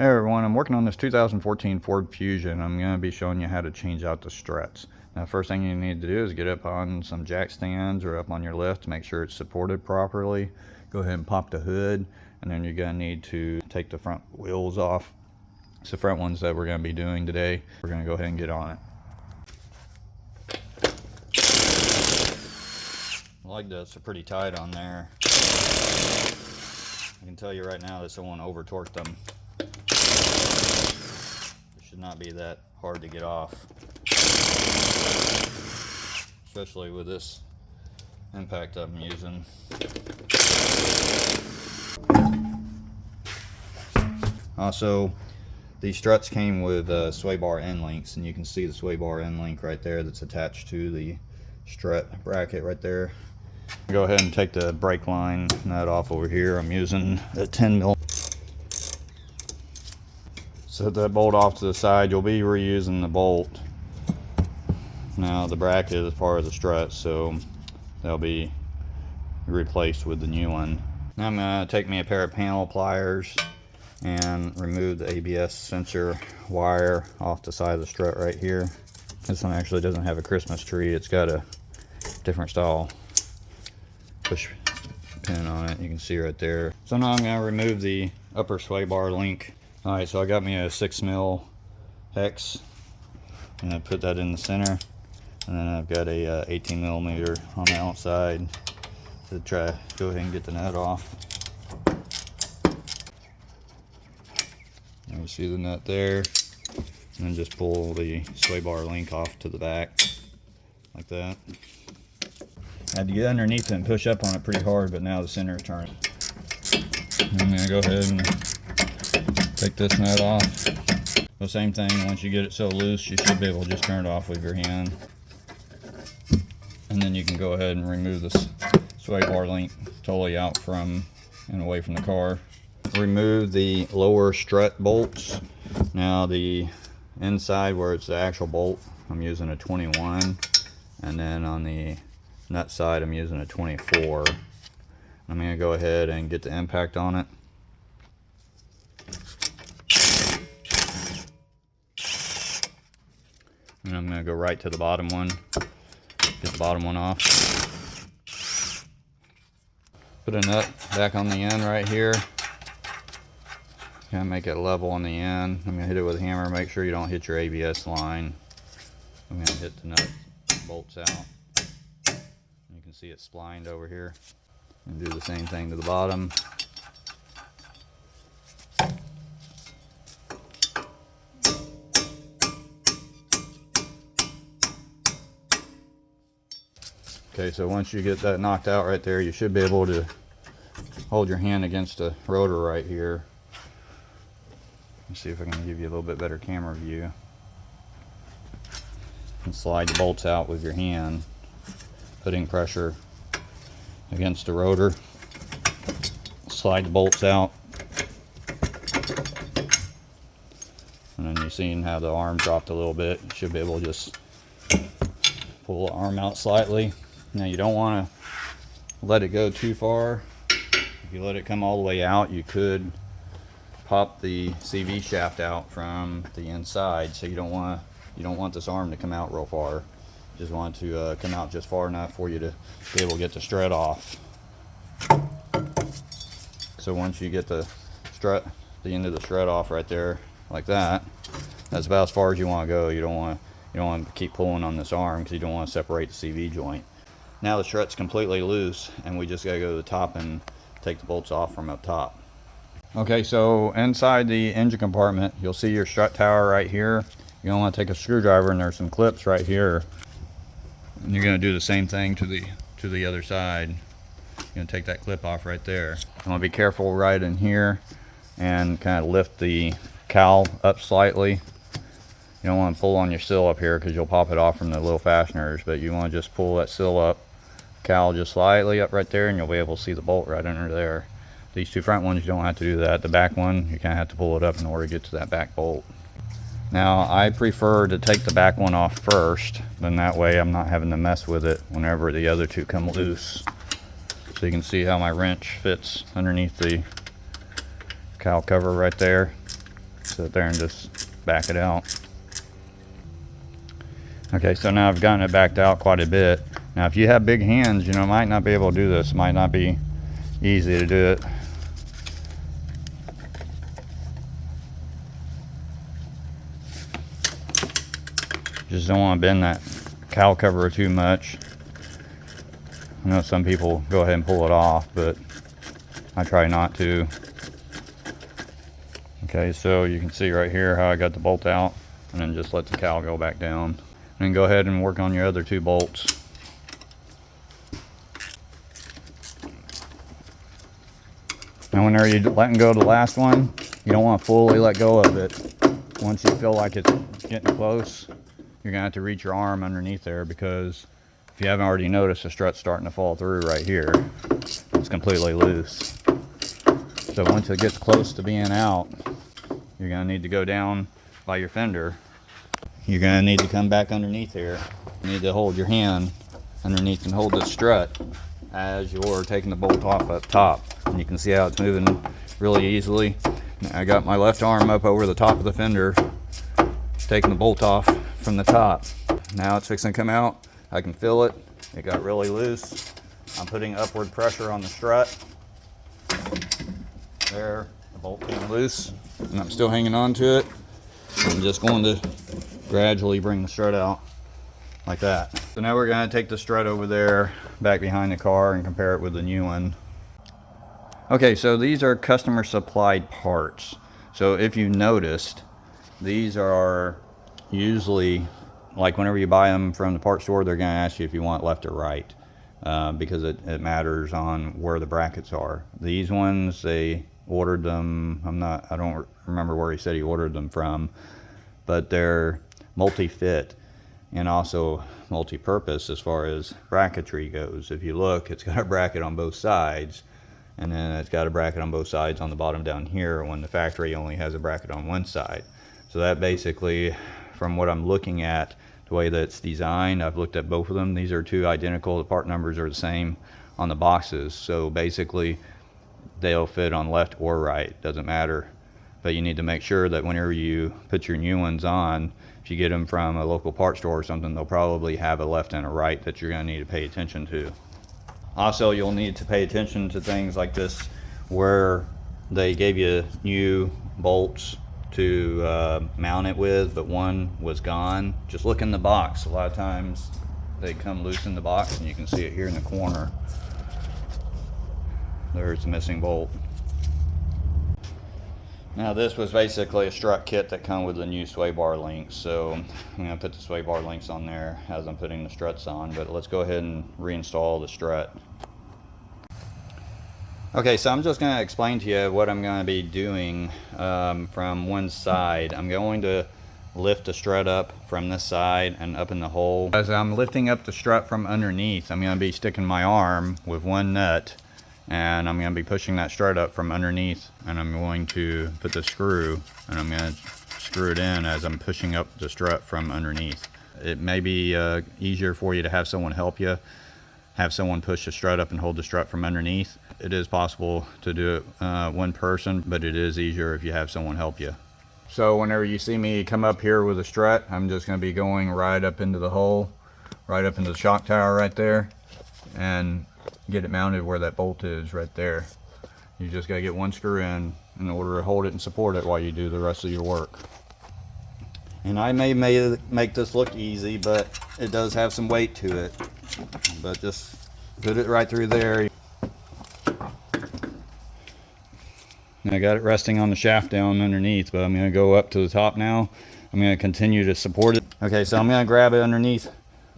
Hey everyone, I'm working on this 2014 Ford Fusion. I'm going to be showing you how to change out the struts. Now, first thing you need to do is get up on some jack stands or up on your lift to make sure it's supported properly. Go ahead and pop the hood, and then you're going to need to take the front wheels off. It's the front ones that we're going to be doing today. We're going to go ahead and get on it. Like this, they're pretty tight on there. I can tell you right now that someone over torqued them. Should not be that hard to get off, especially with this impact I'm using. Also, these struts came with sway bar end links, and you can see the sway bar end link right there that's attached to the strut bracket right there. Go ahead and take the brake line nut off over here. I'm using a 10 mil. Set that bolt off to the side. You'll be reusing the bolt. Now the bracket is part of the strut, so they'll be replaced with the new one. Now I'm going to take me a pair of panel pliers and remove the ABS sensor wire off the side of the strut right here. This one actually doesn't have a Christmas tree. It's got a different style push pin on it. You can see right there. So now I'm going to remove the upper sway bar link. Alright, so I got me a 6 mil hex, and I put that in the center, and then I've got a 18 millimeter on the outside to try to go ahead and get the nut off. And you see the nut there, and then just pull the sway bar link off to the back like that. I had to get underneath it and push up on it pretty hard, but now the center is turning. I'm going to go ahead and take this nut off. The same thing, once you get it so loose, you should be able to just turn it off with your hand. And then you can go ahead and remove this sway bar link totally out from and away from the car. Remove the lower strut bolts. Now the inside where it's the actual bolt, I'm using a 21. And then on the nut side, I'm using a 24. I'm going to go ahead and get the impact on it. And I'm going to go right to the bottom one, get the bottom one off. Put a nut back on the end right here. Kind of make it level on the end. I'm going to hit it with a hammer, make sure you don't hit your ABS line. I'm going to hit the nut bolts out. You can see it splined over here. And do the same thing to the bottom. Okay, so once you get that knocked out right there, you should be able to hold your hand against the rotor right here. Let's see if I can give you a little bit better camera view. And slide the bolts out with your hand, putting pressure against the rotor. Slide the bolts out. And then you've seen how the arm dropped a little bit. You should be able to just pull the arm out slightly. Now you don't want to let it go too far. If you let it come all the way out, you could pop the CV shaft out from the inside. So you don't want this arm to come out real far. You just want it to come out just far enough for you to be able to get the strut off. So once you get the end of the strut off right there like that, that's about as far as you want to go. You don't want to keep pulling on this arm because you don't want to separate the CV joint. Now the strut's completely loose, and we just got to go to the top and take the bolts off from up top. Okay, so inside the engine compartment, you'll see your strut tower right here. You're going to want to take a screwdriver, and there's some clips right here. And you're going to do the same thing to the other side. You're going to take that clip off right there. You want to be careful right in here and kind of lift the cowl up slightly. You don't want to pull on your sill up here because you'll pop it off from the little fasteners, but you want to just pull that sill up, cowl just slightly up right there, and you'll be able to see the bolt right under there. These two front ones, you don't have to do that. The back one, you kind of have to pull it up in order to get to that back bolt. Now, I prefer to take the back one off first, then that way I'm not having to mess with it whenever the other two come loose. So you can see how my wrench fits underneath the cowl cover right there. sit there and just back it out. Okay, so now I've gotten it backed out quite a bit. Now if you have big hands, you know, might not be able to do this. It might not be easy to do it. Just don't want to bend that cowl cover too much. I know some people go ahead and pull it off, but I try not to. Okay, so you can see right here how I got the bolt out, and then just let the cowl go back down. And then go ahead and work on your other 2 bolts. Now whenever you're letting go of the last one, you don't want to fully let go of it. Once you feel like it's getting close, you're going to have to reach your arm underneath there, because if you haven't already noticed, the strut's starting to fall through right here. It's completely loose. So once it gets close to being out, you're going to need to go down by your fender. You're going to need to come back underneath here. You need to hold your hand underneath and hold the strut as you're taking the bolt off up top. And you can see how it's moving really easily. I got my left arm up over the top of the fender, taking the bolt off from the top. Now it's fixing to come out. I can feel it. It got really loose. I'm putting upward pressure on the strut. There, the bolt came loose, and I'm still hanging on to it. I'm just going to gradually bring the strut out like that. So now we're going to take the strut over there back behind the car and compare it with the new one. Okay, so these are customer supplied parts. So if you noticed, these are usually, like whenever you buy them from the parts store, they're going to ask you if you want left or right, because it matters on where the brackets are. These ones, they ordered them, I don't remember where he said he ordered them from, but they're multi-fit and also multi-purpose as far as bracketry goes. If you look, it's got a bracket on both sides, and then it's got a bracket on both sides on the bottom down here, when the factory only has a bracket on one side. So that basically, from what I'm looking at, the way that it's designed, I've looked at both of them. These are 2 identical. The part numbers are the same on the boxes. So basically, they'll fit on left or right, doesn't matter. But you need to make sure that whenever you put your new ones on, if you get them from a local parts store or something, they'll probably have a left and a right that you're going to need to pay attention to. Also, you'll need to pay attention to things like this, where they gave you new bolts to mount it with, but one was gone. Just look in the box. A lot of times they come loose in the box, and you can see it here in the corner. There's the missing bolt. Now this was basically a strut kit that comes with the new sway bar links, so I'm going to put the sway bar links on there as I'm putting the struts on, but let's go ahead and reinstall the strut. Okay, so I'm just going to explain to you what I'm going to be doing from one side. I'm going to lift the strut up from this side and up in the hole. As I'm lifting up the strut from underneath, I'm going to be sticking my arm with one nut, and I'm going to be pushing that strut up from underneath, and I'm going to put the screw, and I'm going to screw it in as I'm pushing up the strut from underneath. It may be easier for you to have someone help you, have someone push the strut up and hold the strut from underneath. It is possible to do it one person, but it is easier if you have someone help you. So whenever you see me come up here with a strut, I'm just going to be going right up into the hole, right up into the shock tower right there, and get it mounted where that bolt is right there. You just got to get one screw in order to hold it and support it while you do the rest of your work. And I may make this look easy, but it does have some weight to it. But just put it right through there. And I got it resting on the shaft down underneath, but I'm going to go up to the top now. I'm going to continue to support it. Okay, so I'm going to grab it underneath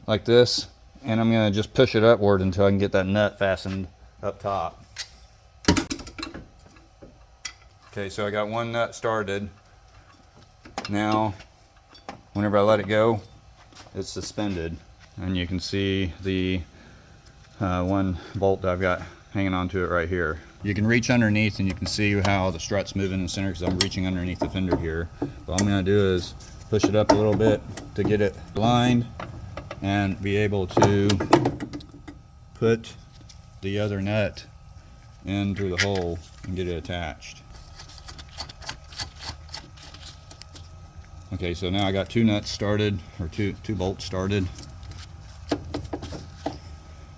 like this, and I'm going to just push it upward until I can get that nut fastened up top. Okay, so I got one nut started. Now, whenever I let it go, it's suspended. And you can see the one bolt that I've got hanging onto it right here. You can reach underneath and you can see how the strut's moving in the center because I'm reaching underneath the fender here. What I'm going to do is push it up a little bit to get it aligned and be able to put the other nut in through the hole and get it attached. Okay, so now I got 2 nuts started, or two bolts started.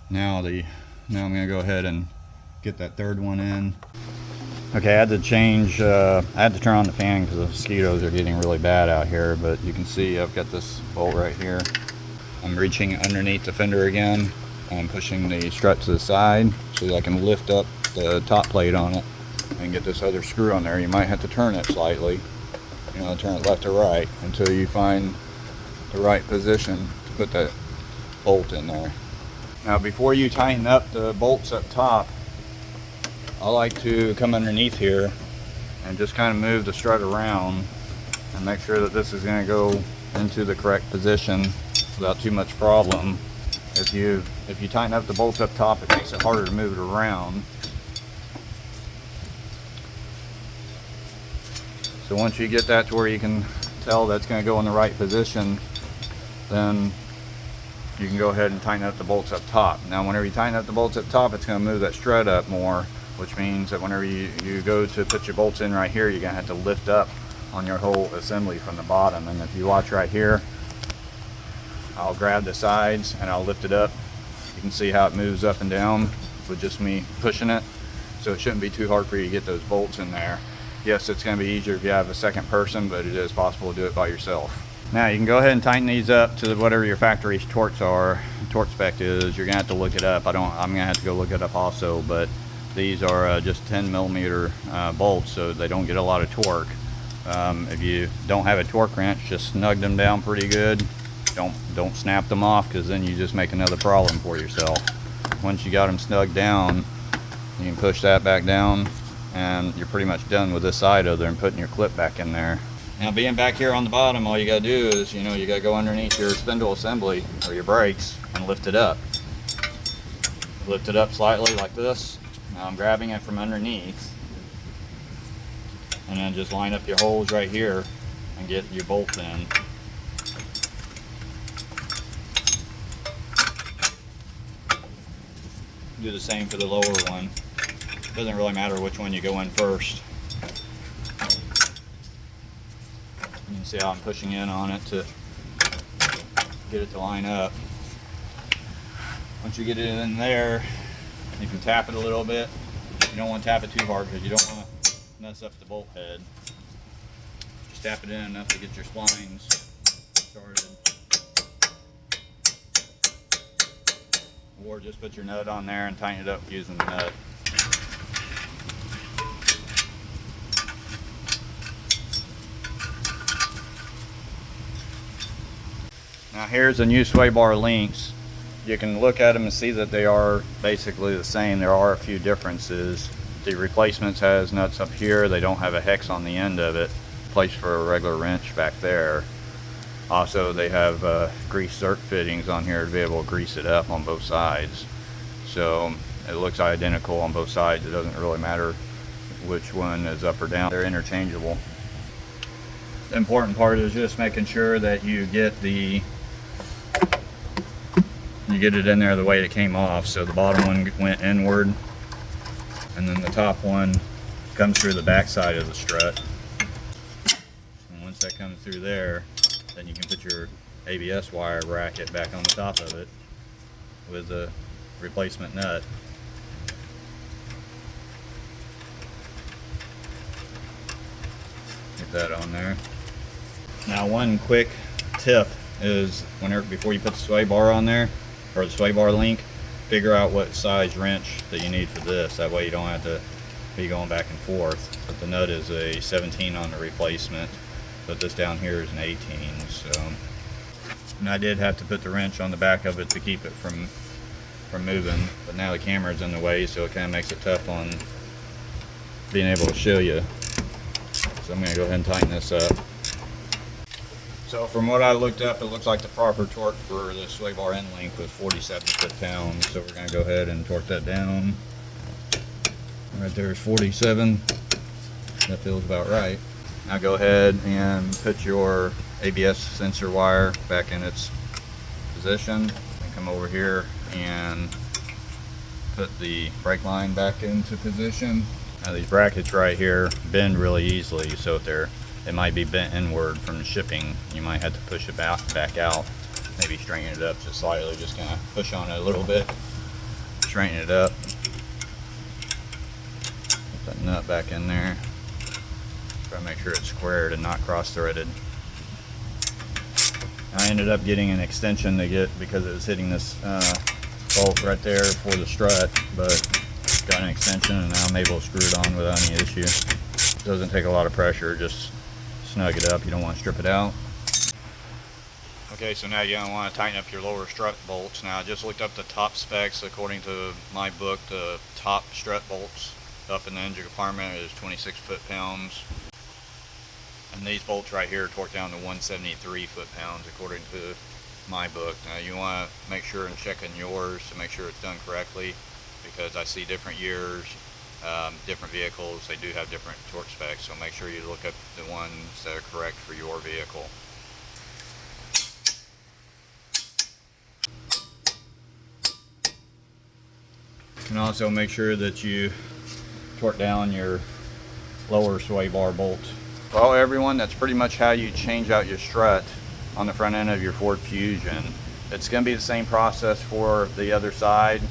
Now I'm gonna go ahead and get that 3rd one in. Okay, I had to change, I had to turn on the fan because the mosquitoes are getting really bad out here, but you can see I've got this bolt right here. I'm reaching underneath the fender again. I'm pushing the strut to the side so that I can lift up the top plate on it and get this other screw on there. You might have to turn it slightly, you know, turn it left or right until you find the right position to put that bolt in there. Now before you tighten up the bolts up top, I like to come underneath here and just kind of move the strut around and make sure that this is going to go into the correct position without too much problem. If you tighten up the bolts up top, it makes it harder to move it around. So once you get that to where you can tell that's going to go in the right position, then you can go ahead and tighten up the bolts up top. Now whenever you tighten up the bolts up top, it's going to move that strut up more, which means that whenever you go to put your bolts in right here, you're going to have to lift up on your whole assembly from the bottom. And if you watch right here, I'll grab the sides and I'll lift it up. You can see how it moves up and down with just me pushing it. So it shouldn't be too hard for you to get those bolts in there. Yes, it's going to be easier if you have a second person, but it is possible to do it by yourself. Now you can go ahead and tighten these up to whatever your factory torques are, torque spec is. You're going to have to look it up. I'm going to have to go look it up also, but these are just 10 millimeter bolts, so they don't get a lot of torque. If you don't have a torque wrench, just snug them down pretty good. Don't snap them off, because then you just make another problem for yourself. Once you got them snugged down, you can push that back down and you're pretty much done with this side other than putting your clip back in there. Now being back here on the bottom, all you gotta do is, you gotta go underneath your spindle assembly or your brakes and lift it up. Lift it up slightly like this. Now I'm grabbing it from underneath, and then just line up your holes right here and get your bolt in. Do the same for the lower one. Doesn't really matter which one you go in first. You can see how I'm pushing in on it to get it to line up. Once you get it in there, you can tap it a little bit. You don't want to tap it too hard because you don't want to mess up the bolt head. Just tap it in enough to get your splines started. Or just put your nut on there and tighten it up using the nut. Now here's the new sway bar links. You can look at them and see that they are basically the same. There are a few differences. The replacements has nuts up here. They don't have a hex on the end of it, placed for a regular wrench back there. Also, they have grease zerk fittings on here to be able to grease it up on both sides. So it looks identical on both sides. It doesn't really matter which one is up or down. They're interchangeable. The important part is just making sure that you get it in there the way it came off. So the bottom one went inward, and then the top one comes through the back side of the strut. And once that comes through there, then you can put your ABS wire bracket back on the top of it with a replacement nut. Get that on there. Now one quick tip is before you put the sway bar on there, or the sway bar link, figure out what size wrench that you need for this. That way you don't have to be going back and forth. But the nut is a 17 on the replacement, but this down here is an 18. So, and I did have to put the wrench on the back of it to keep it from moving, but now the camera's in the way, so it kind of makes it tough on being able to show you. So I'm going to go ahead and tighten this up. So from what I looked up, it looks like the proper torque for the sway bar end link was 47 foot-pounds. So we're going to go ahead and torque that down. Right there is 47. That feels about right. Now go ahead and put your ABS sensor wire back in its position, and come over here and put the brake line back into position. Now these brackets right here bend really easily, so if they're it might be bent inward from the shipping. You might have to push it back out, maybe straighten it up just slightly, just kind of push on it a little bit, straighten it up, put that nut back in there, try to make sure it's squared and not cross-threaded. I ended up getting an extension to get because it was hitting this bolt right there for the strut, but got an extension and now I'm able to screw it on without any issue. It doesn't take a lot of pressure, just snug it up. You don't want to strip it out. Okay, so now you're going to want to tighten up your lower strut bolts. Now I just looked up the top specs. According to my book, the top strut bolts up in the engine compartment is 26 foot-pounds. And these bolts right here torque down to 173 foot-pounds according to my book. Now you want to make sure and check in yours to make sure it's done correctly, because I see different years, different vehicles, they do have different torque specs, so make sure you look up the ones that are correct for your vehicle. And also make sure that you torque down your lower sway bar bolt. Well everyone, that's pretty much how you change out your strut on the front end of your Ford Fusion. It's going to be the same process for the other side,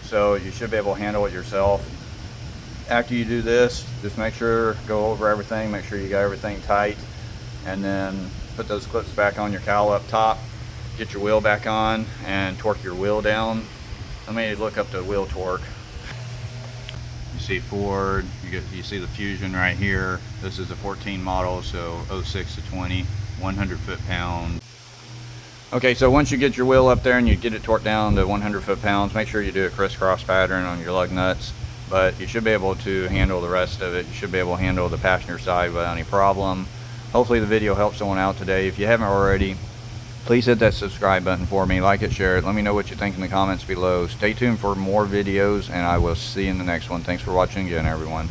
so you should be able to handle it yourself. After you do this, just make sure, go over everything, make sure you got everything tight, and then put those clips back on your cowl up top, get your wheel back on, and torque your wheel down. Let me look up the wheel torque. You see Ford, you see the Fusion right here. This is a 14 model, so 06 to 20, 100 foot-pounds. Okay, so once you get your wheel up there and you get it torqued down to 100 foot-pounds, make sure you do a crisscross pattern on your lug nuts, but you should be able to handle the rest of it. You should be able to handle the passenger side without any problem. Hopefully the video helped someone out today. If you haven't already, please hit that subscribe button for me, like it, share it, let me know what you think in the comments below. Stay tuned for more videos, and I will see you in the next one. Thanks for watching again, everyone.